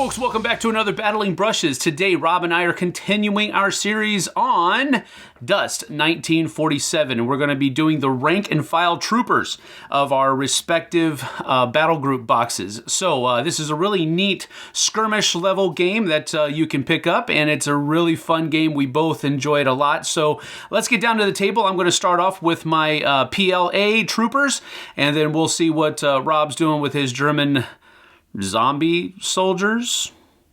folks, welcome back to another Battling Brushes. Today, Rob and I are continuing our series on Dust 1947, and we're going to be doing the rank and file troopers of our respective battle group boxes. So this is a really neat skirmish level game that you can pick up, and it's a really fun game. We both enjoy it a lot. So let's get down to the table. I'm going to start off with my PLA troopers, and then we'll see what Rob's doing with his German zombie soldiers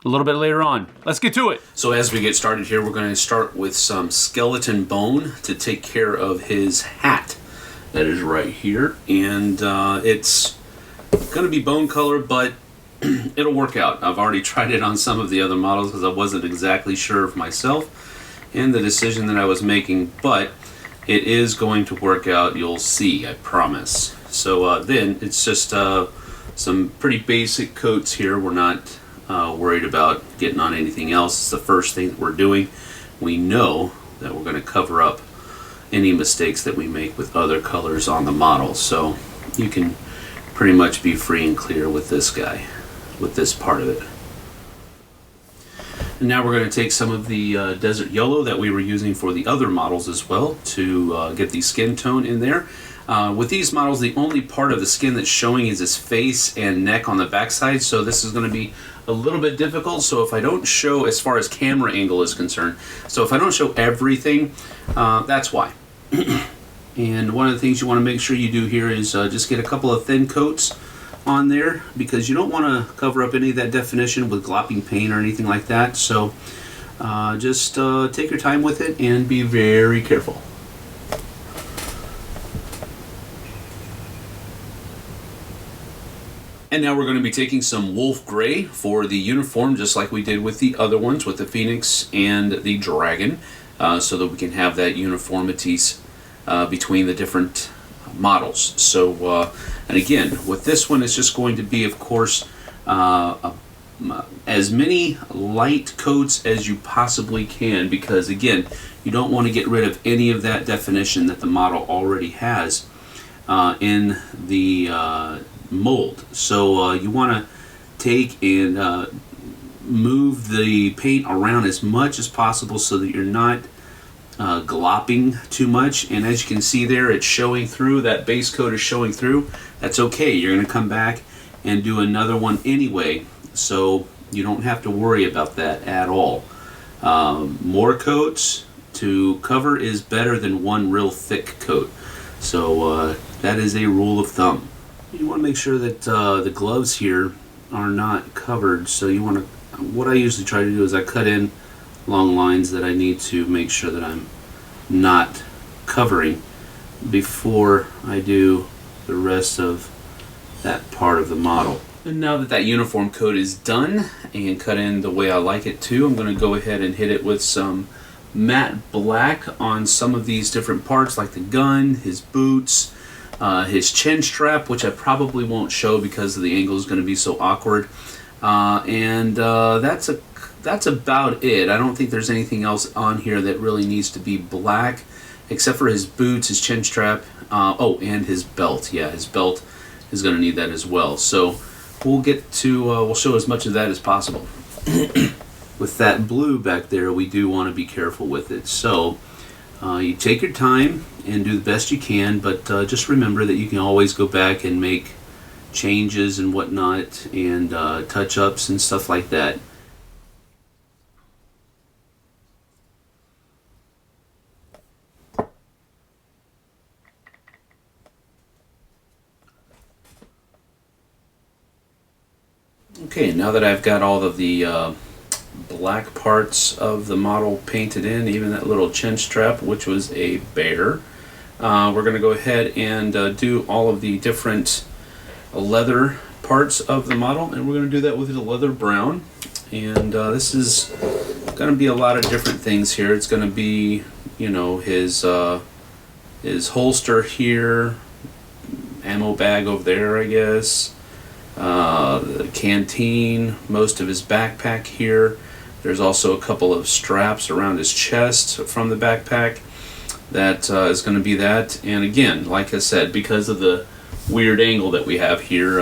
a little bit later on. Let's get to it. So as we get started here, we're going to start with some skeleton bone to take care of his hat. That is right here, and it's going to be bone color, but it'll work out. I've already tried it on some of the other models because I wasn't exactly sure of myself and the decision that I was making, but it is going to work out. You'll see, I promise. So then it's just some pretty basic coats here. We're not worried about getting on anything else. It's the first thing that we're doing. We know that we're going to cover up any mistakes that we make with other colors on the model. So you can pretty much be free and clear with this guy, with this part of it. And now we're going to take some of the desert yellow that we were using for the other models as well to get the skin tone in there. With these models, the only part of the skin that's showing is his face and neck on the backside, so this is going to be a little bit difficult. So if I don't show, as far as camera angle is concerned, so if I don't show everything, that's why. And one of the things you want to make sure you do here is just get a couple of thin coats on there, because you don't want to cover up any of that definition with glopping paint or anything like that. So just take your time with it and be very careful. And now we're going to be taking some wolf gray for the uniform, just like we did with the other ones, with the phoenix and the dragon, so that we can have that uniformities between the different models. So, and again, with this one, it's just going to be, of course, as many light coats as you possibly can, because again, you don't want to get rid of any of that definition that the model already has in the mold. So you want to take and move the paint around as much as possible so that you're not glopping too much. And as you can see there, it's showing through. That base coat is showing through. That's okay. You're going to come back and do another one anyway, so you don't have to worry about that at all. More coats to cover is better than one real thick coat. So that is a rule of thumb. You want to make sure that the gloves here are not covered. So you want to, what I usually try to do is I cut in long lines that I need to make sure that I'm not covering before I do the rest of that part of the model. And now that that uniform coat is done and cut in the way I like it to, I'm going to go ahead and hit it with some matte black on some of these different parts, like the gun, his boots, his chin strap, which I probably won't show because the angle is going to be so awkward, and that's about it. I don't think there's anything else on here that really needs to be black, except for his boots, his chin strap, oh, and his belt. Yeah, his belt is going to need that as well. So we'll get to we'll show as much of that as possible. With that blue back there, we do want to be careful with it. So you take your time and do the best you can, but just remember that you can always go back and make changes and whatnot, and touch-ups and stuff like that. Okay, now that I've got all of the black parts of the model painted in, even that little chin strap, which was a bear, we're going to go ahead and do all of the different leather parts of the model, and we're going to do that with the leather brown. And this is going to be a lot of different things here. It's going to be, you know, his holster here, ammo bag over there, I guess, the canteen, most of his backpack here. There's also a couple of straps around his chest from the backpack. That is going to be that. And again, like I said, because of the weird angle that we have here,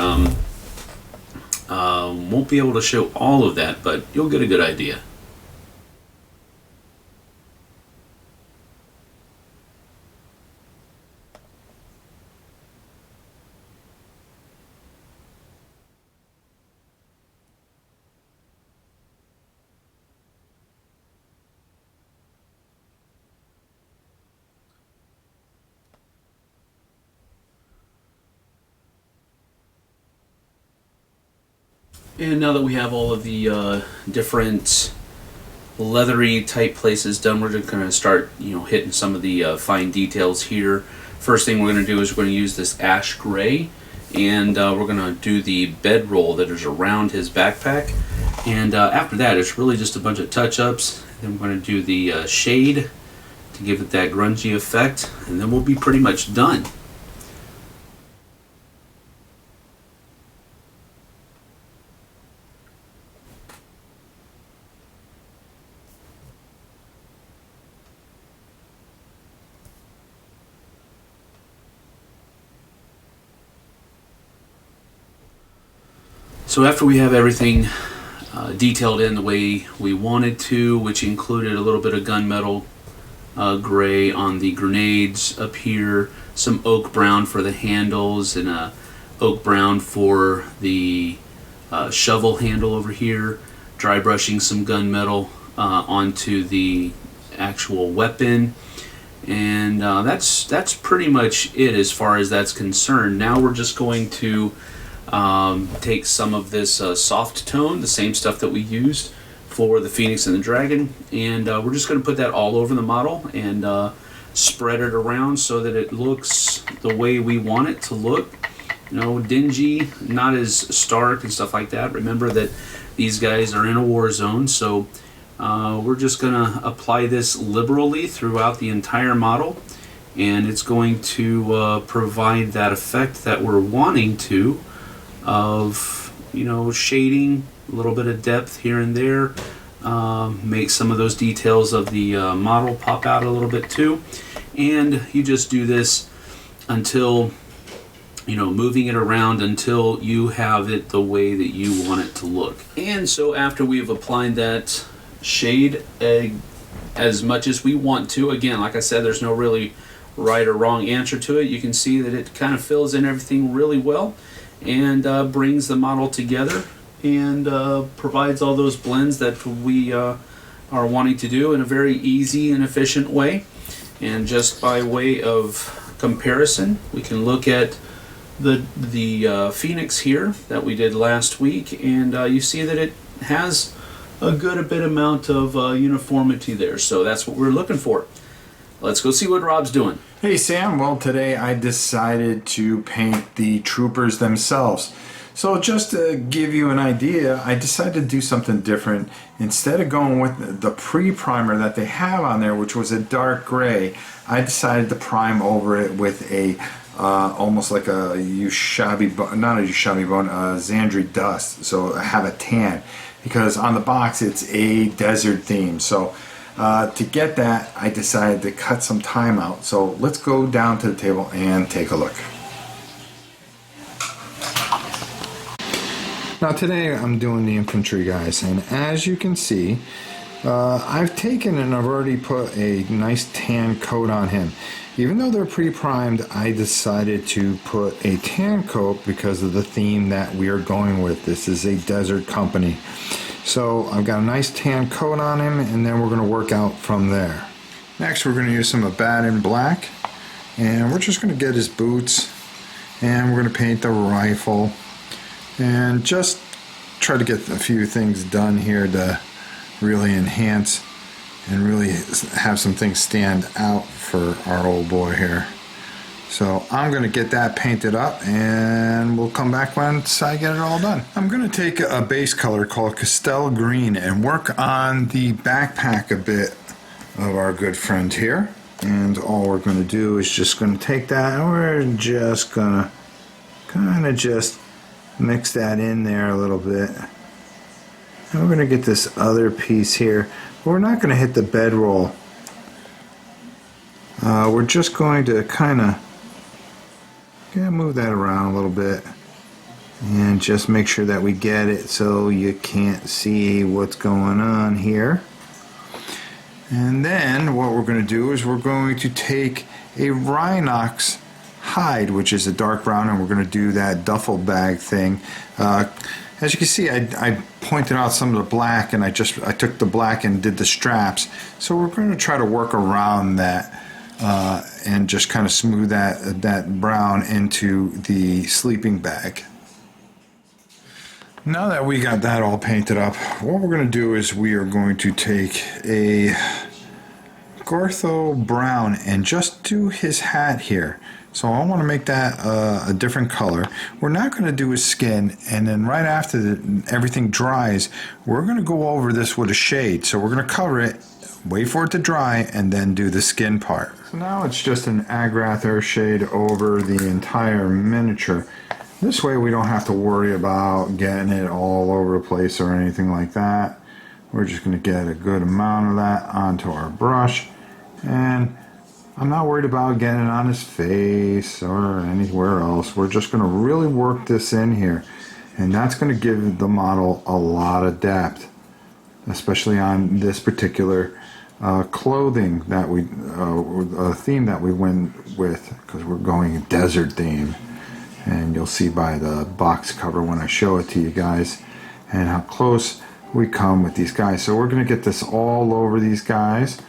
Won't be able to show all of that, but you'll get a good idea. And now that we have all of the different leathery type places done, we're just going to start, hitting some of the fine details here. First thing we're going to do is we're going to use this ash gray, and we're going to do the bedroll that is around his backpack. And after that, it's really just a bunch of touch-ups. Then we're going to do the shade to give it that grungy effect, and then we'll be pretty much done. So after we have everything detailed in the way we wanted to, which included a little bit of gunmetal gray on the grenades up here, some oak brown for the handles, and oak brown for the shovel handle over here, dry brushing some gunmetal onto the actual weapon, and that's pretty much it as far as that's concerned. Now we're just going to take some of this soft tone, the same stuff that we used for the Phoenix and the Dragon, and we're just going to put that all over the model and spread it around so that it looks the way we want it to look. Dingy, not as stark and stuff like that. Remember that these guys are in a war zone, so we're just going to apply this liberally throughout the entire model, and it's going to provide that effect that we're wanting to, of shading, a little bit of depth here and there, make some of those details of the model pop out a little bit too. And you just do this until, moving it around until you have it the way that you want it to look. And so after we've applied that shade as much as we want to, again, like I said, there's no really right or wrong answer to it. You can see that it kind of fills in everything really well, and brings the model together, and provides all those blends that we are wanting to do in a very easy and efficient way. And just by way of comparison, we can look at the Phoenix here that we did last week, and you see that it has a good bit amount of uniformity there, so that's what we're looking for. Let's go see what Rob's doing. Hey Sam, well today I decided to paint the troopers themselves. So just to give you an idea, I decided to do something different. Instead of going with the pre-primer that they have on there, which was a dark gray, I decided to prime over it with a almost like a Xandri dust, so I have a tan, because on the box it's a desert theme. So to get that, I decided to cut some time out. So let's go down to the table and take a look. Now today I'm doing the infantry guys, and as you can see, I've taken and I've already put a nice tan coat on him. Even though they're pre-primed, I decided to put a tan coat because of the theme that we are going with. This is a desert company. So I've got a nice tan coat on him, and then we're going to work out from there. Next we're going to use some Abaddon black, and we're just going to get his boots, and we're going to paint the rifle, and just try to get a few things done here to really enhance and really have some things stand out for our old boy here. So I'm going to get that painted up, and we'll come back once I get it all done. I'm going to take a base color called Castell Green and work on the backpack a bit of our good friend here. And all we're going to do is just going to take that, and we're just going to kind of just mix that in there a little bit. And we're going to get this other piece here. We're not going to hit the bedroll. We're just going to kind of move that around a little bit. And just make sure that we get it so you can't see what's going on here. And then what we're going to do is we're going to take a Rhinox hide, which is a dark brown, and we're going to do that duffel bag thing. As you can see, I pointed out some of the black, and I took the black and did the straps. So we're going to try to work around that and just kind of smooth that brown into the sleeping bag. Now that we got that all painted up, what we're going to do is we are going to take a Gortho brown and just do his hat here. So I want to make that a different color. We're not going to do his skin, and then right after everything dries, we're going to go over this with a shade. So we're going to cover it, wait for it to dry, and then do the skin part. So now it's just an Agrath Earth shade over the entire miniature. This way we don't have to worry about getting it all over the place or anything like that. We're just going to get a good amount of that onto our brush, and I'm not worried about getting it on his face or anywhere else. We're just going to really work this in here, and that's going to give the model a lot of depth, especially on this particular clothing that theme that we went with, because we're going a desert theme. And you'll see by the box cover when I show it to you guys and how close we come with these guys. So we're going to get this all over these guys,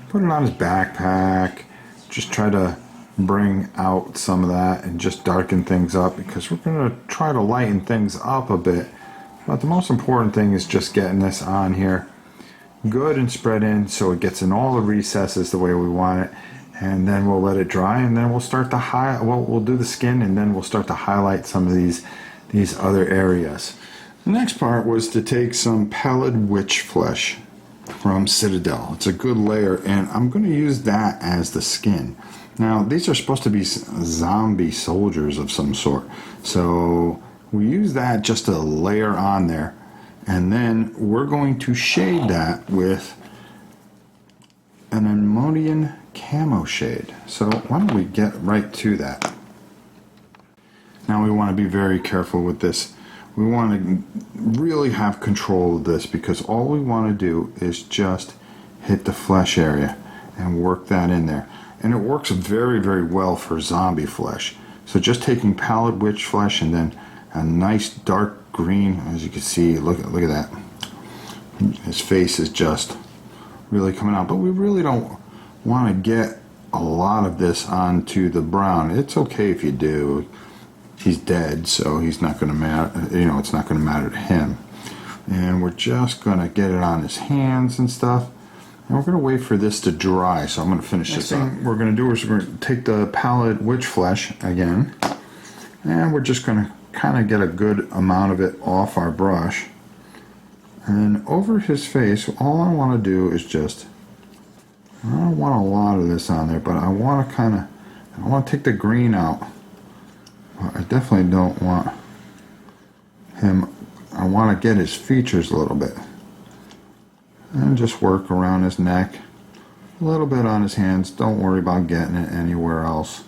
put it on his backpack, just try to bring out some of that and just darken things up, because we're going to try to lighten things up a bit. But the most important thing is just getting this on here good and spread in so it gets in all the recesses the way we want it. And then we'll let it dry, and then we'll start to we'll do the skin, and then we'll start to highlight some of these other areas. The next part was to take some pallid witch flesh from Citadel. It's a good layer, and I'm going to use that as the skin. Now, these are supposed to be zombie soldiers of some sort, so we use that just to layer on there, and then we're going to shade that with an Ammonium camo shade. So why don't we get right to that. Now we want to be very careful with this. We want to really have control of this, because all we want to do is just hit the flesh area and work that in there. And it works very, very well for zombie flesh. So just taking pallid witch flesh and then a nice dark green, as you can see, look at that. His face is just really coming out, but we really don't want to get a lot of this onto the brown. It's okay if you do. He's dead, so he's not going to matter. It's not going to matter to him. And we're just going to get it on his hands and stuff. And we're going to wait for this to dry. So I'm going to finish this up. What we're going to do is we're going to take the pallid witch flesh again, and we're just going to kind of get a good amount of it off our brush. And then over his face, all I want to do is just, I don't want a lot of this on there, but I want to take the green out. I definitely don't want him, I want to get his features a little bit. And just work around his neck, a little bit on his hands. Don't worry about getting it anywhere else.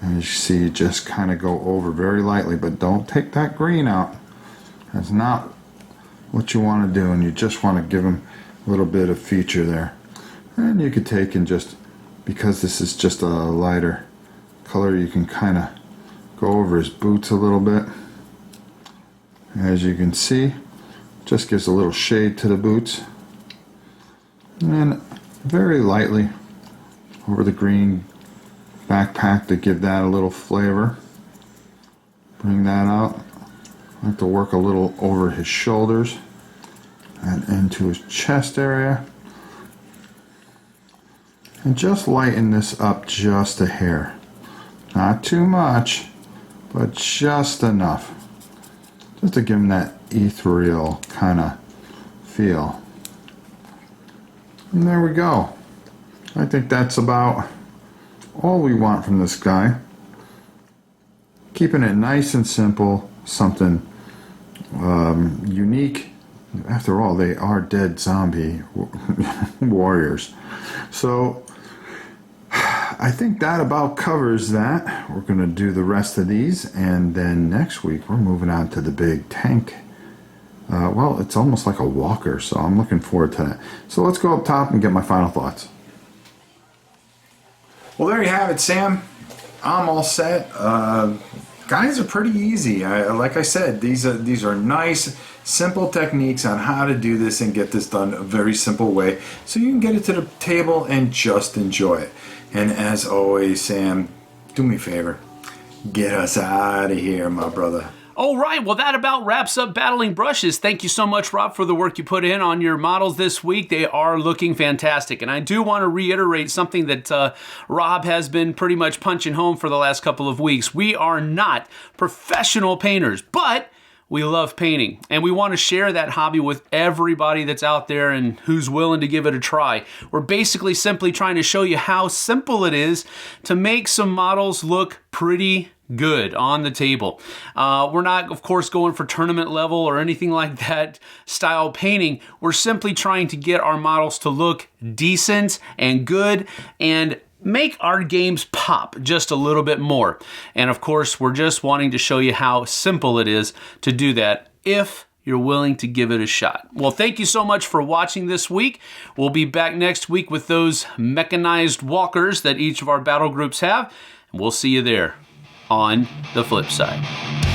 And you see, just kind of go over very lightly, but don't take that green out. That's not what you want to do, and you just want to give him a little bit of feature there. And you could take and just, because this is just a lighter color, you can kind of go over his boots a little bit. As you can see, just gives a little shade to the boots. And then very lightly over the green backpack to give that a little flavor. Bring that out. I like to work a little over his shoulders and into his chest area. And just lighten this up just a hair. Not too much, but just enough. Just to give him that ethereal kind of feel. And there we go. I think that's about all we want from this guy. Keeping it nice and simple, something unique. After all, they are dead zombie warriors. So I think that about covers that. We're going to do the rest of these, and then next week we're moving on to the big tank. Well, it's almost like a walker, so I'm looking forward to that. So let's go up top and get my final thoughts. Well, there you have it, Sam. I'm all set. Guys are pretty easy. Like I said, these are nice, simple techniques on how to do this and get this done a very simple way, so you can get it to the table and just enjoy it. And as always, Sam, do me a favor. Get us out of here, my brother. All right, well, that about wraps up Battling Brushes. Thank you so much, Rob, for the work you put in on your models this week. They are looking fantastic. And I do want to reiterate something that Rob has been pretty much punching home for the last couple of weeks. We are not professional painters, but we love painting, and we want to share that hobby with everybody that's out there and who's willing to give it a try. We're basically simply trying to show you how simple it is to make some models look pretty good on the table. We're not, of course, going for tournament level or anything like that style painting. We're simply trying to get our models to look decent and good and make our games pop just a little bit more. And of course, we're just wanting to show you how simple it is to do that if you're willing to give it a shot. Well, thank you so much for watching this week. We'll be back next week with those mechanized walkers that each of our battle groups have. We'll see you there on the flip side.